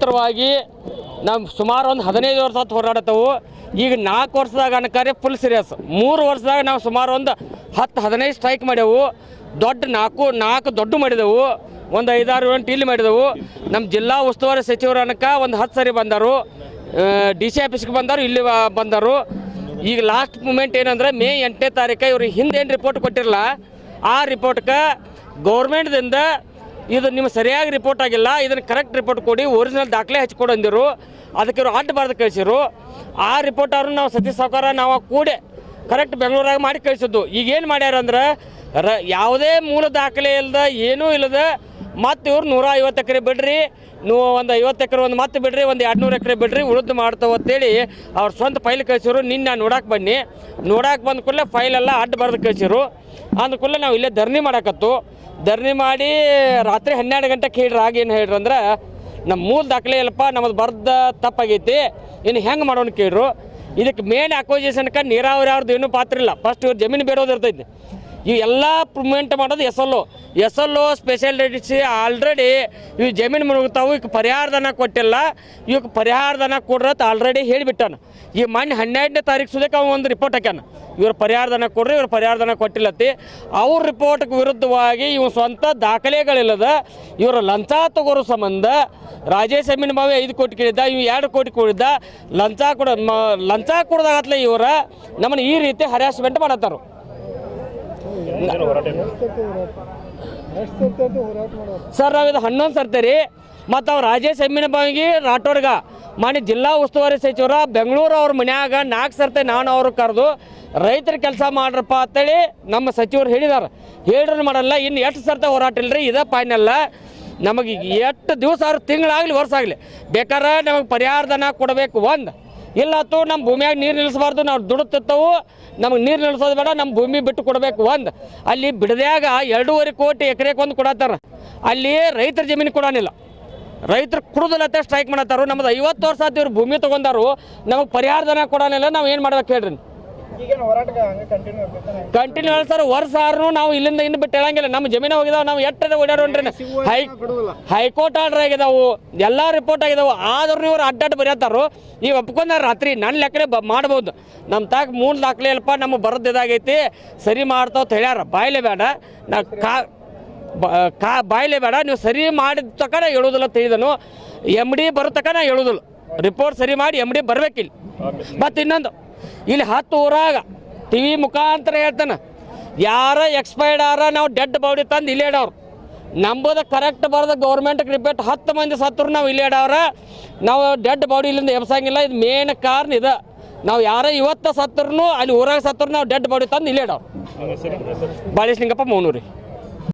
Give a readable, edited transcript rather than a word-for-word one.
ನಿರಂತರವಾಗಿ ನಾವು ಸುಮಾರು ಒಂದು 15 ವರ್ಷ ಹೋರಾಡತ್ತವು. ಈಗ 4 ವರ್ಷದಾಗ ಅನ್ಕಾರೆ ಫುಲ್ ಸೀರಿಯಸ್. 3 ವರ್ಷದಾಗ ನಾವು ಸುಮಾರು ಒಂದು 10-15 ಸ್ಟ್ರೈಕ್ ಮಾಡ್ಯಾವು. ದೊಡ್ಡ 4 ದೊಡ್ಡ ಮಾಡಿದೆವು. ಒಂದು 5-6 ಗಂಟೆ ಇಲ್ಲಿ ಮಾಡಿದೆವು. ನಮ್ಮ ಜಿಲ್ಲಾ ಉಸ್ತುವಾರಿ ಸಚಿವರು ಅನ್ಕ ಒಂದು 10 ಸರಿ ಬಂದರು. DC ಆಫೀಸ್ಗೆ ಬಂದರು, ಇಲ್ಲಿ ಬಂದರು. ಈಗ ಲಾಸ್ಟ್ ಮೂಮೆಂಟ್ ಏನಂದ್ರೆ ಮೇ 8ನೇ ತಾರೀಕು ಇವ್ರು ಹಿಂದೇನು ರಿಪೋರ್ಟ್ ಕೊಟ್ಟಿರಲ್ಲ, ಆ ರಿಪೋರ್ಟ್ಗೆ ಗೌರ್ಮೆಂಟ್ದಿಂದ ಇದು ನಿಮ್ಗೆ ಸರಿಯಾಗಿ ರಿಪೋರ್ಟ್ ಆಗಿಲ್ಲ, ಇದನ್ನು ಕರೆಕ್ಟ್ ರಿಪೋರ್ಟ್ ಕೊಡಿ, ಒರಿಜಿನಲ್ ದಾಖಲೆ ಹಚ್ಕೊಡು ಅಂದಿರು. ಅದಕ್ಕೆ ಇವರು ಅಡ್ಡ ಬರ್ದು ಕಳಿಸಿರು. ಆ ರಿಪೋರ್ಟ್ ಅವ್ರನ್ನ ನಾವು ಸತೀಶ್ ಸಾವ್ಕಾರ ನಾವು ಕೂಡೆ ಕರೆಕ್ಟ್ ಬೆಂಗಳೂರಾಗ ಮಾಡಿ ಕಳಿಸಿದ್ದು. ಈಗೇನು ಮಾಡ್ಯಾರಂದ್ರೆ ಯಾವುದೇ ಮೂಲ ದಾಖಲೆ ಇಲ್ಲದ ಏನೂ ಇಲ್ಲದ ಮತ್ತು ಇವ್ರು 150 ಎಕರೆ ಬಿಡ್ರಿ, ನೀವು ಒಂದು 50 ಎಕರೆ ಒಂದು ಮತ್ತೆ ಬಿಡ್ರಿ, ಒಂದು 200 ಎಕರೆ ಬಿಡ್ರಿ, ಉಳಿದು ಮಾಡ್ತಾವೆ ಅಂತೇಳಿ ಅವ್ರು ಸ್ವಂತ ಫೈಲ್ ಕಳಿಸಿರು. ನಿನ್ನೆ ನೋಡಕ್ಕೆ ಬನ್ನಿ, ನೋಡಕ್ಕೆ ಬಂದ ಕೂಡಲೇ ಫೈಲೆಲ್ಲ ಅಡ್ಡ ಬರ್ದು ಕಳಿಸಿರು. ಅಂದ ಕೂಡಲೇ ನಾವು ಇಲ್ಲೇ ಧರಣಿ ಮಾಡಕತ್ತು. ಧರಣಿ ಮಾಡಿ ರಾತ್ರಿ 12 ಗಂಟೆಗೆ ಹೇಳ್ರಿ. ಆಗೇನು ಹೇಳ್ರಿ ಅಂದ್ರೆ ನಮ್ಮ ಮೂಲ ದಾಖಲೆ ಇಲ್ಲಪ್ಪ, ನಮ್ಮದು ಬರ್ದ ತಪ್ಪಾಗೈತಿ, ಇನ್ನು ಹೆಂಗೆ ಮಾಡೋಣ ಕೇಳ್ರು. ಇದಕ್ಕೆ ಮೇನ್ ಅಕ್ವಿಜಿಷನ್ಗೆ ನೀರಾವರಿ ಅವ್ರದ್ದು ಏನೂ ಪಾತ್ರ ಇಲ್ಲ. ಫಸ್ಟ್ ಇವ್ರು ಜಮೀನು ಬೇಡೋದು ಇರ್ತೈತಿ. ಇವು ಎಲ್ಲ ಪ್ರೂವ್ಮೆಂಟ್ ಮಾಡೋದು SLO ಸ್ಪೆಷಲ್ ರೇಟಿಸಿ ಆಲ್ರೆಡಿ ಇವು ಜಮೀನು ಮುಳುಗ್ತಾವು. ಈಗ ಪರಿಹಾರಧನ ಕೊಟ್ಟಿಲ್ಲ, ಇವಕ್ಕೆ ಪರಿಹಾರಧನ ಕೊಡ್ರತ್ ಆಲ್ರೆಡಿ ಹೇಳಿಬಿಟ್ಟಾನ. ಈ ಮೊನ್ನೆ 12ನೇ ತಾರೀಕು ಸುದಕ್ಕೆ ಅವ ಒಂದು ರಿಪೋರ್ಟ್ ಹಾಕ್ಯಾನ, ಇವ್ರು ಪರಿಹಾರಧನ ಕೊಡ್ರಿ, ಇವ್ರು ಪರಿಹಾರಧನ ಕೊಟ್ಟಿಲ್ಲತ್ತಿ. ಅವ್ರ ರಿಪೋರ್ಟ್ಗೆ ವಿರುದ್ಧವಾಗಿ ಇವು ಸ್ವಂತ ದಾಖಲೆಗಳಿಲ್ಲದ ಇವರು ಲಂಚ ತಗೋರೋ ಸಂಬಂಧ ರಾಜೇಶ್ ಅಮೀನ್ ಬಾವಿ 5 ಕೋಟಿ ಕೇಳಿದ್ದ, ಇವು 2 ಕೋಟಿ ಕೊಡಿದ್ದ. ಲಂಚ ಕೊಡ್ದಾಗತ್ಲೆ ಇವರ ನಮ್ಮನ್ನು ಈ ರೀತಿ ಹರಾಸ್ಮೆಂಟ್ ಮಾಡತ್ತಾರ. ಸರ್ ನಾವಿದು 11 ಸರ್ತಿ ರೀ. ಮತ್ತು ಅವ್ರು ರಾಜೇಶ್ ಅಮೀನ್ ಬಾವಿಗೆ ರಾಠೋಡ್ಗ ಮಾನ್ಯ ಜಿಲ್ಲಾ ಉಸ್ತುವಾರಿ ಸಚಿವರ ಬೆಂಗಳೂರು ಅವ್ರ ಮನ್ಯಾಗ 4 ಸರ್ತಿ ನಾನು ಅವ್ರು ಕರೆದು ರೈತರ ಕೆಲಸ ಮಾಡ್ರಪ್ಪ ಅಂತೇಳಿ ನಮ್ಮ ಸಚಿವರು ಹೇಳಿದಾರೆ. ಹೇಳ್ರೂ ಮಾಡಲ್ಲ. ಇನ್ನು ಎಷ್ಟು ಸರ್ತಿ ಹೋರಾಟ ಇಲ್ಲರಿ, ಇದೇ ಫೈನಲ್ಲ. ನಮಗೆ ಎಷ್ಟು ದಿವಸ ಆದ್ರೂ ತಿಂಗಳಾಗಲಿ ವರ್ಷ ಆಗಲಿ ಬೇಕಾದ್ರೆ ನಮಗೆ ಪರಿಹಾರಧನ ಕೊಡಬೇಕು. ಒಂದು ಇಲ್ಲತ್ತು ನಮ್ಮ ಭೂಮಿಯಾಗ ನೀರು ನಿಲ್ಲಿಸಬಾರ್ದು, ನಾವು ದುಡುತ್ತಿರ್ತವು, ನಮಗೆ ನೀರು ನಿಲ್ಲಿಸೋದು ಬೇಡ, ನಮ್ಮ ಭೂಮಿ ಬಿಟ್ಟು ಕೊಡಬೇಕು. ಒಂದು ಅಲ್ಲಿ ಬಿಡದ್ಯಾಗ 2.5 ಕೋಟಿ ಎಕರೆಗೆ ಒಂದು ಕೊಡತ್ತಾರ, ಅಲ್ಲಿ ರೈತರ ಜಮೀನು ಕೊಡೋನಿಲ್ಲ, ರೈತರು ಕುಡುದಿಲ್ಲತ್ತೆ ಸ್ಟ್ರೈಕ್ ಮಾಡತ್ತಾರು. ನಮ್ಮದು 50 ವರ್ಷ ಆಯ್ತು ಇವ್ರು ಭೂಮಿ ತೊಗೊಂಡಾರು, ನಮಗೆ ಪರಿಹಾರಧನ ಕೊಡೋನಿಲ್ಲ. ನಾವು ಏನು ಮಾಡ್ಬೇಕು ಹೇಳ್ರಿ? ಕಂಟಿನ್ಯೂ ಹೇಳಿ ಸರ್. ವರ್ಷ ಆದ್ರೂ ನಾವು ಇಲ್ಲಿಂದ ಇನ್ನು ಬಿಟ್ಟು ಹೇಳಂಗಿಲ್ಲ. ನಮ್ಮ ಜಮೀನು ಹೋಗಿದಾವೆ, ನಾವು ಎಟ್ಟದ ಓಡಾಡೋಣ್ರಿ. ಹೈಕೋರ್ಟ್ ಆರ್ಡರ್ ಆಗಿದಾವು, ಎಲ್ಲ ರಿಪೋರ್ಟ್ ಆಗಿದಾವು. ಆದ್ರೂ ಇವ್ರು ಅಡ್ಡಾಡ್ ಬರೆಯತ್ತಾರು. ಈಗ ಒಪ್ಕೊಂಡಾರ ರಾತ್ರಿ ನನ್ನ ಲೆಕ್ಕಲೆ ಮಾಡ್ಬೋದು. ನಮ್ಮ ತಾಕ 3 ದಾಖಲೆ ಅಲ್ಪ ನಮಗೆ ಬರೋದು ಇದಾಗೈತಿ, ಸರಿ ಮಾಡ್ತಾವ ಹೇಳ್ಯಾರ. ಬಾಯ್ಲೆ ಬೇಡ, ನಾ ಬಾಯ್ಲೆ ಬೇಡ, ನೀವು ಸರಿ ಮಾಡಿದ ತಕ ನಾ ಹೇಳೋದಿಲ್ಲ ತಿಳಿದನು. MD ಬರೋ ತಕ ನಾ ಹೇಳೋದಿಲ್ಲ. ರಿಪೋರ್ಟ್ ಸರಿ ಮಾಡಿ MD ಬರ್ಬೇಕಿಲ್ಲ. ಮತ್ತು ಇನ್ನೊಂದು ಇಲ್ಲಿ 10 ಊರಾಗ TV ಮುಖಾಂತರ ಹೇಳ್ತಾನೆ, ಯಾರ ಎಕ್ಸ್ಪೈರ್ಡ್ ಆರ ನಾವು ಡೆಡ್ ಬಾಡಿ ತಂದು ಇಲ್ಲಿ ಇಡವ್ರು. ನಂಬೋದು ಕರೆಕ್ಟ್ ಬರೋದು ಗೌರ್ಮೆಂಟ್ಗೆ ರಿಪೇಟ್ 10 ಮಂದಿ ಸತ್ತರು ನಾವು ಇಲ್ಲಿ ಇಡವ್ರ. ನಾವು ಡೆಡ್ ಬಾಡಿ ಇಲ್ಲಿಂದ ಎಬ್ಸಂಗಿಲ್ಲ. ಇದು ಮೇನ್ ಕಾರಣ ಇದೆ. ನಾವು ಯಾರ ಇವತ್ತು ಸತ್ತರು ಅಲ್ಲಿ ಊರಾಗ ಸತ್ತರು ನಾವು ಡೆಡ್ ಬಾಡಿ ತಂದು ಇಲ್ಲಿ ಇಡವ್ರು. ಬಾಳೇಶ್ ಲಿಂಗಪ್ಪ, ಮೌನೂರಿ.